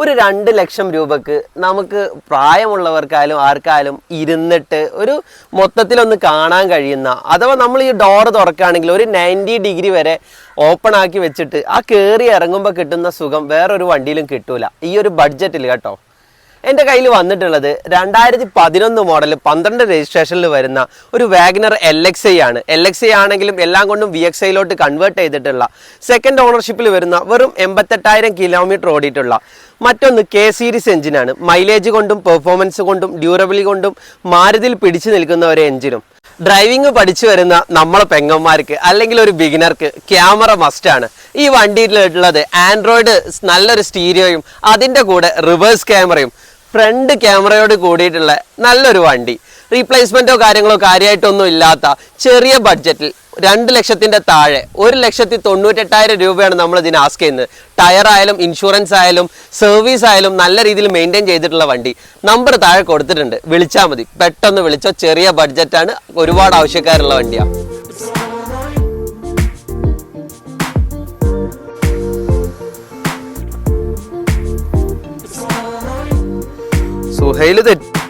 ഒരു 2 ലക്ഷം രൂപക്ക് നമുക്ക് പ്രായമുള്ളവർക്കായാലും ആർക്കായാലും ഇരുന്നിട്ട് ഒരു മൊത്തത്തിലൊന്ന് കാണാൻ കഴിയുന്ന, അഥവാ നമ്മൾ ഈ ഡോറ് തുറക്കുകയാണെങ്കിൽ ഒരു 90 ഡിഗ്രി വരെ ഓപ്പൺ ആക്കി വെച്ചിട്ട് ആ കയറി ഇറങ്ങുമ്പോൾ കിട്ടുന്ന സുഖം വേറൊരു വണ്ടിയിലും കിട്ടൂല ഈ ഒരു ബഡ്ജറ്റിൽ കേട്ടോ. എൻ്റെ കയ്യിൽ വന്നിട്ടുള്ളത് 2011 മോഡൽ 12 രജിസ്ട്രേഷനിൽ വരുന്ന ഒരു വാഗനർ LXi ആണ്. LXi ആണെങ്കിലും എല്ലാം കൊണ്ടും VXiയിലോട്ട് കൺവേർട്ട് ചെയ്തിട്ടുള്ള സെക്കൻഡ് ഓണർഷിപ്പിൽ വരുന്ന വെറും 88,000 കിലോമീറ്റർ ഓടിയിട്ടുള്ള മറ്റൊന്ന് K സീരീസ് എഞ്ചിനാണ്. മൈലേജ് കൊണ്ടും പെർഫോമൻസ് കൊണ്ടും ഡ്യൂറബിലിറ്റി കൊണ്ടും മാരുതിയിൽ പിടിച്ചു നിൽക്കുന്ന ഒരു എഞ്ചിനും. ഡ്രൈവിംഗ് പഠിച്ചു വരുന്ന നമ്മളെ പെങ്ങന്മാർക്ക് അല്ലെങ്കിൽ ഒരു ബിഗിനർക്ക് ക്യാമറ മസ്റ്റാണ്. ഈ വണ്ടിയിലുള്ളത് ആൻഡ്രോയിഡ് നല്ലൊരു സ്റ്റീരിയോയും അതിൻ്റെ കൂടെ റിവേഴ്സ് ക്യാമറയും ഫ്രണ്ട് ക്യാമറയോട് കൂടിയിട്ടുള്ള നല്ലൊരു വണ്ടി. റീപ്ലേസ്മെൻറ്റോ കാര്യങ്ങളോ കാര്യമായിട്ടൊന്നും ഇല്ലാത്ത ചെറിയ ബഡ്ജറ്റിൽ 2 ലക്ഷത്തിൻ്റെ താഴെ 1,98,000 രൂപയാണ് നമ്മൾ ഇതിന് ആസ്ക് ചെയ്യുന്നത്. ടയർ ആയാലും ഇൻഷുറൻസ് ആയാലും സർവീസ് ആയാലും നല്ല രീതിയിൽ മെയിൻറ്റെയിൻ ചെയ്തിട്ടുള്ള വണ്ടി. നമ്പർ താഴെ കൊടുത്തിട്ടുണ്ട്, വിളിച്ചാൽ മതി. പെട്ടെന്ന് വിളിച്ചോ. ചെറിയ ബഡ്ജറ്റാണ്, ഒരുപാട് ആവശ്യക്കാരുള്ള വണ്ടിയാണ്. സുഹൈൽ തെറ്റ്